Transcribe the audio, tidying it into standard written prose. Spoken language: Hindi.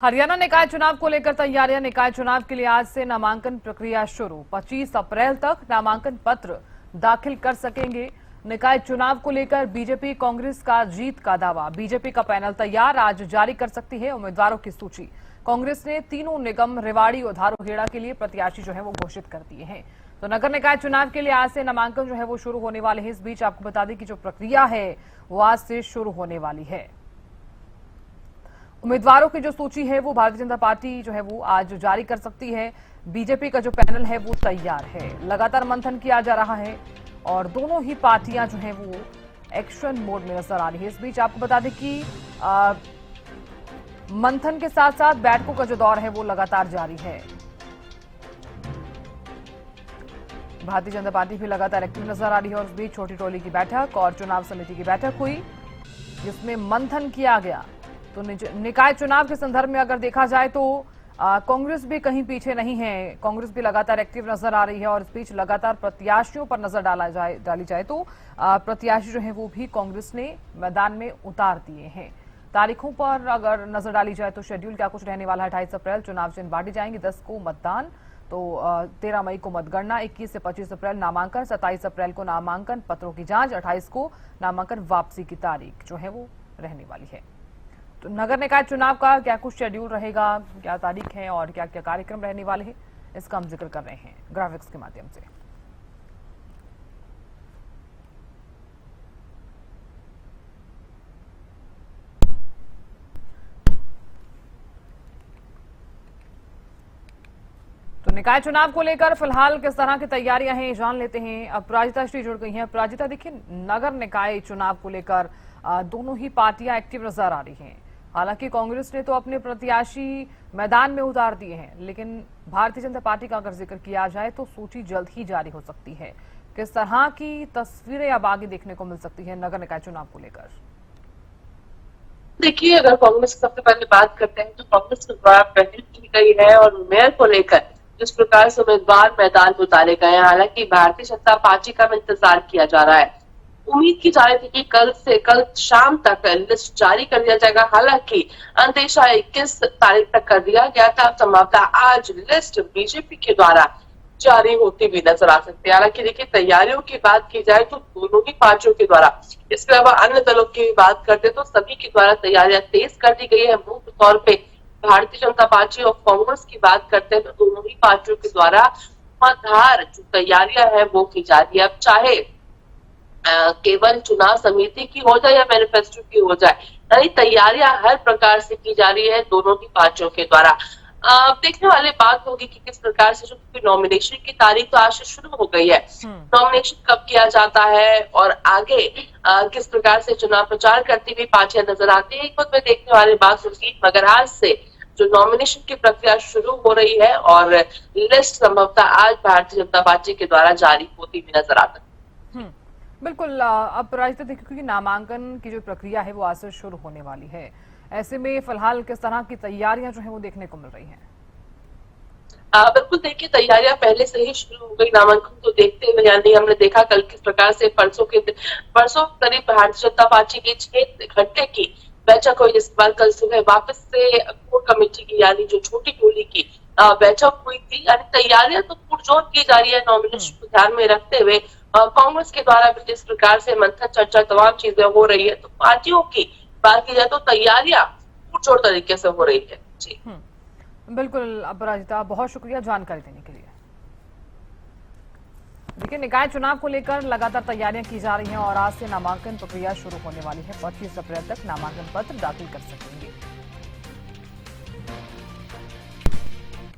हरियाणा निकाय चुनाव को लेकर तैयारियां। निकाय चुनाव के लिए आज से नामांकन प्रक्रिया शुरू। 25 अप्रैल तक नामांकन पत्र दाखिल कर सकेंगे। निकाय चुनाव को लेकर बीजेपी कांग्रेस का जीत का दावा। बीजेपी का पैनल तैयार, आज जारी कर सकती है उम्मीदवारों की सूची। कांग्रेस ने तीनों निगम रेवाड़ी और धारूहेड़ा के लिए प्रत्याशी जो है वो घोषित कर दिए हैं। तो नगर निकाय चुनाव के लिए आज से नामांकन जो है वो शुरू होने वाले हैं। इस बीच आपको बता दें कि जो प्रक्रिया है वो आज से शुरू होने वाली है। उम्मीदवारों की जो सूची है वो भारतीय जनता पार्टी जो है वो आज जारी कर सकती है। बीजेपी का जो पैनल है वो तैयार है। लगातार मंथन किया जा रहा है और दोनों ही पार्टियां जो है वो एक्शन मोड में नजर आ रही है। इस बीच आपको बता दें कि मंथन के साथ साथ बैठकों का जो दौर है वो लगातार जारी है। भारतीय जनता पार्टी भी लगातार एक्टिव नजर आ रही है और इस बीच छोटी टोली की बैठक और चुनाव समिति की बैठक हुई जिसमें मंथन किया गया। तो निकाय चुनाव के संदर्भ में अगर देखा जाए तो कांग्रेस भी कहीं पीछे नहीं है। कांग्रेस भी लगातार एक्टिव नजर आ रही है और इस बीच लगातार प्रत्याशियों पर नजर डाली जाए तो प्रत्याशी जो है वो भी कांग्रेस ने मैदान में उतार दिए हैं। तारीखों पर अगर नजर डाली जाए तो शेड्यूल क्या कुछ रहने वाला है। 28 अप्रैल चुनाव चिन्ह बांटे जाएंगे, 10 को मतदान, तो 13 मई को मतगणना, 21 से 25 अप्रैल नामांकन, 27 अप्रैल को नामांकन पत्रों की जांच, 28 को नामांकन वापसी की तारीख जो है वो रहने वाली है। तो नगर निकाय चुनाव का क्या कुछ शेड्यूल रहेगा, क्या तारीख है और क्या क्या कार्यक्रम रहने वाले हैं, इसका हम जिक्र कर रहे हैं ग्राफिक्स के माध्यम से। तो निकाय चुनाव को लेकर फिलहाल किस तरह की तैयारियां हैं जान लेते हैं। अपराजिता श्री जुड़ गई हैं। अपराजिता, देखिए नगर निकाय चुनाव को लेकर दोनों ही पार्टियां एक्टिव नजर आ रही हैं। हालांकि कांग्रेस ने तो अपने प्रत्याशी मैदान में उतार दिए हैं, लेकिन भारतीय जनता पार्टी का अगर जिक्र किया जाए तो सूची जल्द ही जारी हो सकती है। किस तरह की तस्वीरें अब आगे देखने को मिल सकती है नगर निकाय चुनाव को लेकर? देखिए, अगर कांग्रेस की सबसे पहले बात करते हैं तो कांग्रेस के द्वारा पहल की गई है और मेयर को लेकर जिस प्रकार से उम्मीदवार मैदान में उतारे गए हैं, हालांकि भारतीय जनता पार्टी का इंतजार किया जा रहा है। उम्मीद की जा रही थी कि कल शाम तक लिस्ट जारी कर दिया जाएगा। हालांकि अंदेशा 21 तारीख तक कर दिया गया था। संभवतः आज लिस्ट बीजेपी के द्वारा जारी होती भी नजर आ सकती है। हालांकि देखिए, तैयारियों की बात की जाए तो दोनों ही पार्टियों के द्वारा, इसके अलावा अन्य दलों की बात करते तो सभी के द्वारा तैयारियां तेज कर दी गई है। मुख्य तौर पे भारतीय जनता पार्टी और कांग्रेस की बात करते हैं तो दोनों ही पार्टियों के द्वारा धुआंधार जो तैयारियां है वो की जा रही है। अब चाहे केवल चुनाव समिति की हो जाए या मैनिफेस्टो की हो जाए, यानी तैयारियां हर प्रकार से की जा रही है दोनों ही पार्टियों के द्वारा। देखने वाली बात होगी कि किस प्रकार से, जो नॉमिनेशन की तारीख तो आज से शुरू हो गई है, नॉमिनेशन कब किया जाता है और आगे किस प्रकार से चुनाव प्रचार करती हुई पार्टियां नजर आती है, खुद में देखने वाली बात होगी। मगर आज से जो नॉमिनेशन की प्रक्रिया शुरू हो रही है और लिस्ट संभवतः आज भारतीय जनता पार्टी के द्वारा जारी होती हुई नजर आती है। बिल्कुल। अब राजनीति देखिए, क्योंकि नामांकन की जो प्रक्रिया है वो आज से शुरू होने वाली है, ऐसे में फिलहाल किस तरह की तैयारियां जो है वो देखने को मिल रही हैं? बिल्कुल, देखिए तैयारियां पहले से ही शुरू हो गई नामांकन को देखते हुए। यानी हमने देखा कल किस प्रकार से परसों करीब भारतीय जनता पार्टी की 6 घंटे की बैठक हुई, जिसके बाद कल सुबह वापस से कोर कमेटी की यानी जो छोटी टोली की बैठक हुई थी। यानी तैयारियां तो पुरजोर की जा रही है नॉमिनेशन को ध्यान में रखते हुए। कांग्रेस के द्वारा भी जिस प्रकार से मंथन चर्चा तमाम चीजें हो रही है, तो पार्टियों की बात की जाए तो तैयारियां पुरजोर तरीके से हो रही है। जी बिल्कुल। अपराजिता, बहुत शुक्रिया जानकारी देने के लिए। देखिए, निकाय चुनाव को लेकर लगातार तैयारियां की जा रही हैं और आज से नामांकन प्रक्रिया शुरू होने वाली है। 25 अप्रैल तक नामांकन पत्र दाखिल कर सकेंगे।